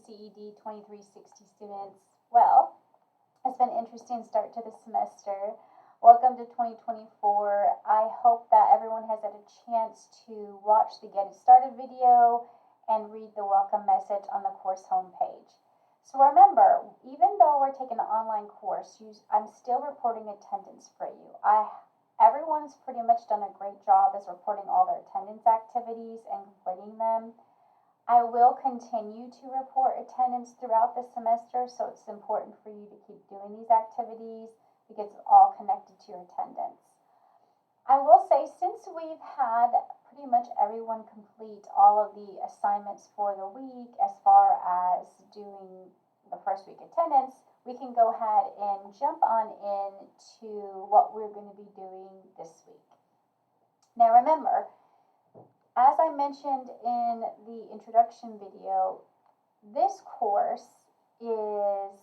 ECED 2360 students. Well, it's been an interesting start to the semester. Welcome to 2024. I hope that everyone has had a chance to watch the Getting Started video and read the welcome message on the course homepage. So remember, even though we're taking an online course, I'm still reporting attendance for you. Everyone's pretty much done a great job as reporting all their attendance activities and completing them. I will continue to report attendance throughout the semester, so it's important for you to keep doing these activities because it's all connected to your attendance. I will say, since we've had pretty much everyone complete all of the assignments for the week as far as doing the first week attendance, we can go ahead and jump on into what we're going to be doing this week. Now remember, as I mentioned in the introduction video, this course is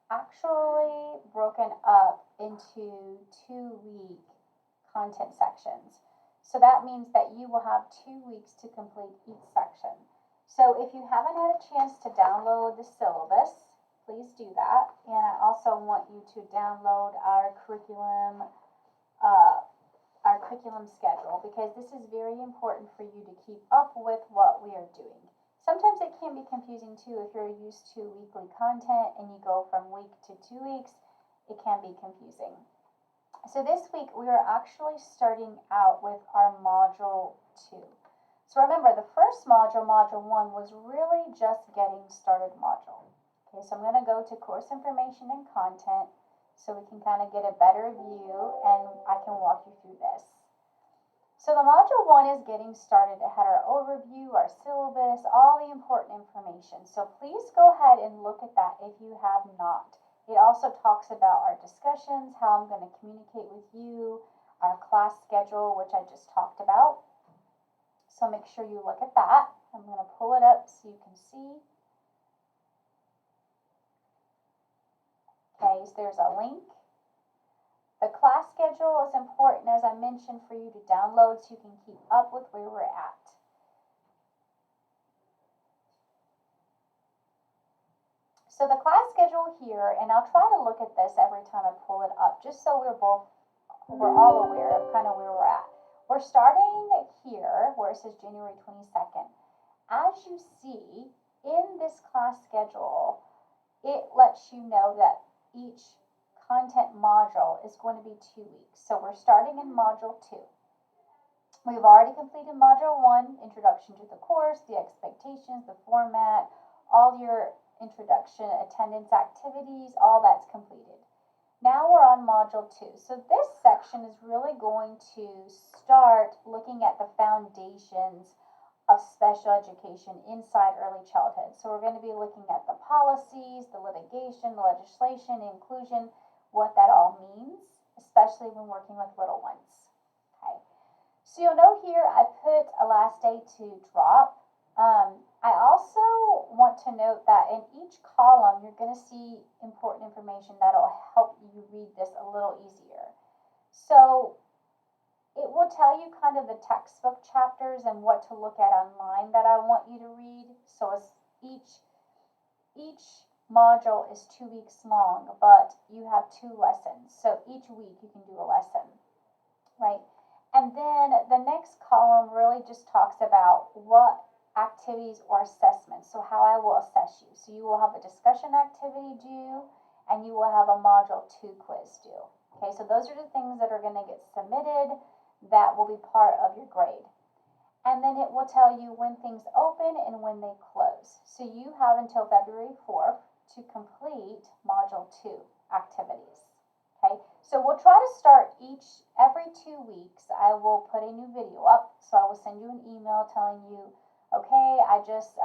actually broken up into 2-week content sections. So that means that you will have 2 weeks to complete each section. So if you haven't had a chance to download the syllabus, please do that. And I also want you to download our curriculum schedule, because this is very important for you to keep up with what we are doing. Sometimes it can be confusing too if you're used to weekly content and you go from week to 2 weeks. It can be confusing. So this week we are actually starting out with our module 2. So remember, the first module, module 1, was really just getting started module. Okay, so I'm going to go to course information and content so we can kind of get a better view and I can walk you through this. So the module 1 is getting started. It had our overview, our syllabus, all the important information. So please go ahead and look at that if you have not. It also talks about our discussions, how I'm going to communicate with you, our class schedule, which I just talked about. So make sure you look at that. I'm going to pull it up so you can see. Okay, so there's a link. The class schedule is important, as I mentioned, for you to download so you can keep up with where we're at. So the class schedule here, and I'll try to look at this every time I pull it up, just so we're all aware of kind of where we're at. We're starting here where it says January 22nd. As you see in this class schedule, it lets you know that each content module is going to be 2 weeks. So we're starting in module 2. We've already completed module 1, introduction to the course, the expectations, the format, all your introduction, attendance activities, all that's completed. Now we're on module 2. So this section is really going to start looking at the foundations of special education inside early childhood. So we're going to be looking at the policies, the litigation, the legislation, inclusion, what that all means, especially when working with little ones. Okay, so you'll know here I put a last day to drop. I also want to note that in each column you're going to see important information that'll help you read this a little easier. So it will tell you kind of the textbook chapters and what to look at online that I want you to read. So each module is 2 weeks long, but you have 2 lessons. So each week you can do a lesson, right? And then the next column really just talks about what activities or assessments, so how I will assess you. So you will have a discussion activity due, and you will have a module 2 quiz due. Okay, so those are the things that are going to get submitted that will be part of your grade. And then it will tell you when things open and when they close. So you have until February 4th to complete module 2 activities. Okay, so we'll try to start every 2 weeks. I will put a new video up. So I will send you an email telling you, okay, I just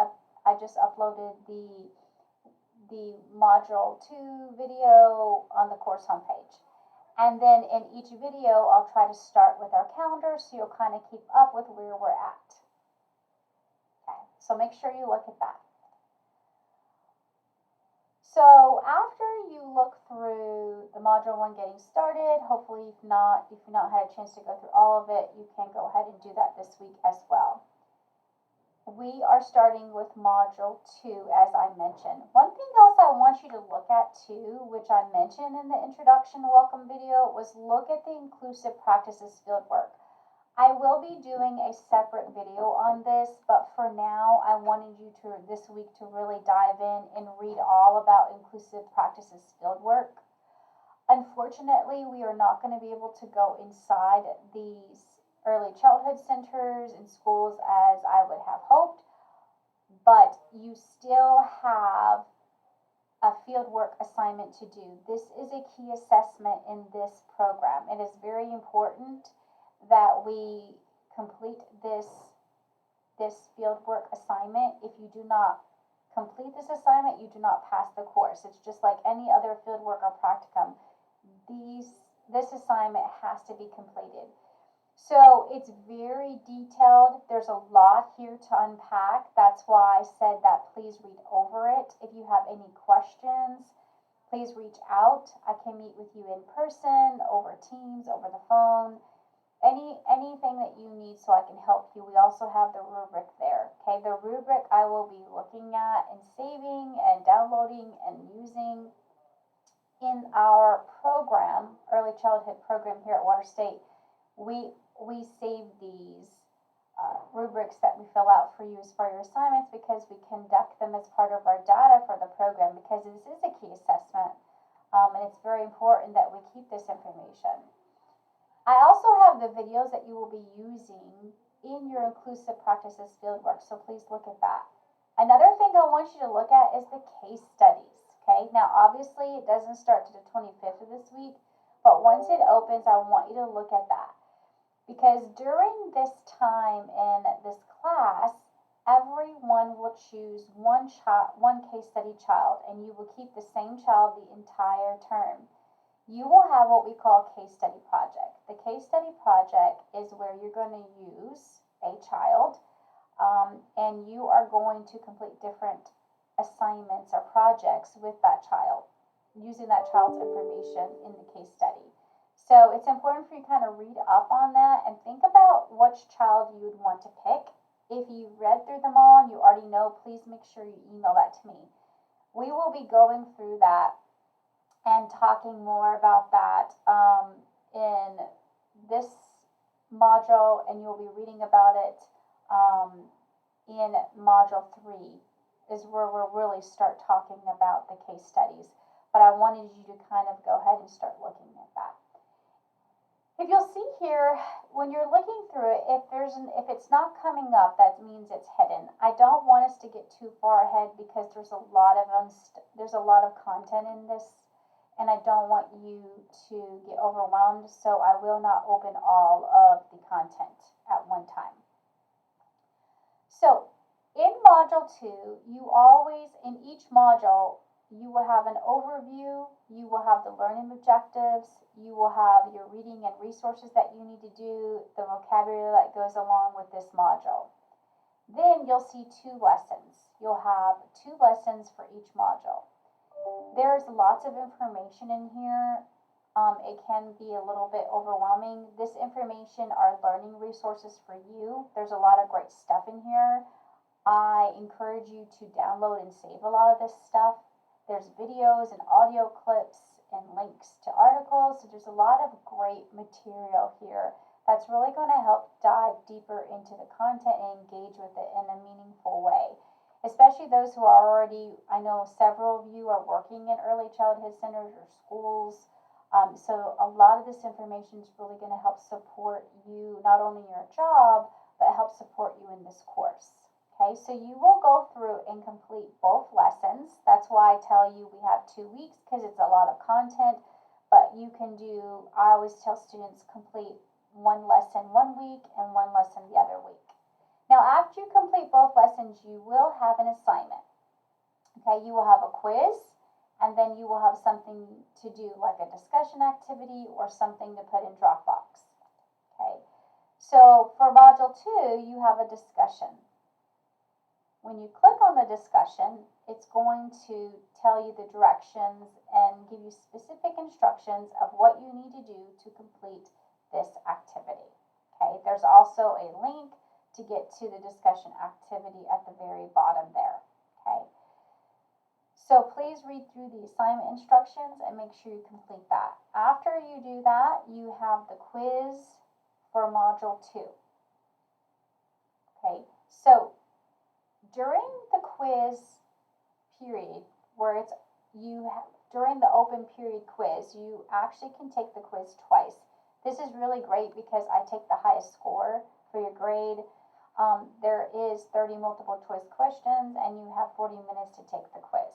uploaded the module 2 video on the course homepage. And then in each video, I'll try to start with our calendar so you'll kind of keep up with where we're at. Okay, so make sure you look at that. So after you look through the module 1 getting started, hopefully if you've not had a chance to go through all of it, you can go ahead and do that this week as well. we are starting with Module 2, as I mentioned. One thing else I want you to look at too, which I mentioned in the introduction welcome video, was look at the inclusive practices fieldwork. I will be doing a separate video on this, but for now, I wanted you to, this week, to really dive in and read all about inclusive practices fieldwork. Unfortunately, we are not going to be able to go inside these early childhood centers and schools as I would have hoped, but you still have a fieldwork assignment to do. This is a key assessment in this program. It is very important that we complete this fieldwork assignment. If you do not complete this assignment, you do not pass the course. It's just like any other fieldwork or practicum. This assignment has to be completed. So it's very detailed. There's a lot here to unpack. That's why I said that please read over it. If you have any questions, please reach out. I can meet with you in person, over Teams, over the phone, anything that you need so I can help you. We also have the rubric there. Okay, the rubric I will be looking at and saving and downloading and using in our program, early childhood program here at Water State. We save these rubrics that we fill out for you as for your assignments because we conduct them as part of our data for the program, because this is a key assessment, and it's very important that we keep this information. I also have the videos that you will be using in your inclusive practices fieldwork, so please look at that. Another thing I want you to look at is the case studies. Okay, now obviously it doesn't start to the 25th of this week, but once it opens, I want you to look at that. Because during this time in this class, everyone will choose one case study child, and you will keep the same child the entire term. You will have what we call case study project. The case study project is where you're going to use a child, and you are going to complete different assignments or projects with that child, using that child's information in the case study. So it's important for you to kind of read up on that and think about which child you would want to pick. If you read through them all and you already know, please make sure you email that to me. We will be going through that and talking more about that in this module, and you'll be reading about it in Module 3 is where we'll really start talking about the case studies. But I wanted you to kind of go ahead and start looking at that. If you'll see here, when you're looking through it, if it's not coming up, that means it's hidden. I don't want us to get too far ahead because there's a lot of content in this, and I don't want you to get overwhelmed, so I will not open all of the content at one time. So in Module 2, in each module, you will have an overview, you will have the learning objectives, you will have your reading and resources that you need to do, the vocabulary that goes along with this module. Then you'll see 2 lessons. You'll have 2 lessons for each module. There's lots of information in here. It can be a little bit overwhelming. This information are learning resources for you. There's a lot of great stuff in here. I encourage you to download and save a lot of this stuff. There's videos and audio clips and links to articles. So there's a lot of great material here that's really going to help dive deeper into the content and engage with it in a meaningful way. Especially those who are already, I know several of you are working in early childhood centers or schools. So a lot of this information is really going to help support you, not only in your job, but help support you in this course. Okay, so you will go through and complete both lessons. That's why I tell you we have 2 weeks, because it's a lot of content, but you can do, I always tell students, complete 1 lesson 1 week and 1 lesson the other week. Now, after you complete both lessons, you will have an assignment. Okay, you will have a quiz, and then you will have something to do like a discussion activity or something to put in Dropbox. Okay, so for Module 2, you have a discussion. When you click on the discussion, it's going to tell you the directions and give you specific instructions of what you need to do to complete this activity. Okay, there's also a link to get to the discussion activity at the very bottom there, okay? So please read through the assignment instructions and make sure you complete that. After you do that, you have the quiz for Module 2. Okay, so during the quiz period, where it's during the open period quiz, you actually can take the quiz twice. This is really great because I take the highest score for your grade. There is 30 multiple choice questions and you have 40 minutes to take the quiz.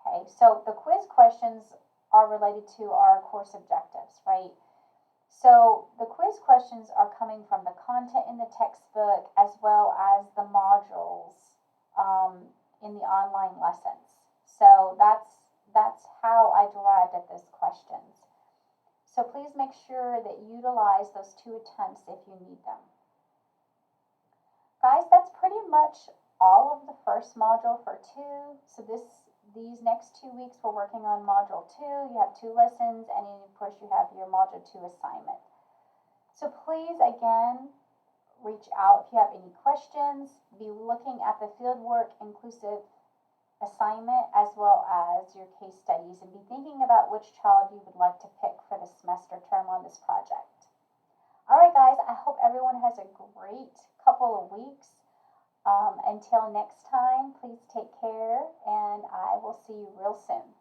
Okay, so the quiz questions are related to our course objectives, right? So the quiz questions are coming from the content in the textbook as well as the modules in the online lessons. So that's how I derived at those questions. So please make sure that you utilize those 2 attempts if you need them. Guys, that's pretty much all of the first module for 2. So these next 2 weeks we're working on Module 2. You have 2 lessons and then of course you have your Module 2 assignment. So please, again, reach out if you have any questions. Be looking at the fieldwork inclusive assignment as well as your case studies and be thinking about which child you would like to pick for the semester term on this project. Alright guys, I hope everyone has a great couple of weeks. Until next time, please take care and I will see you real soon.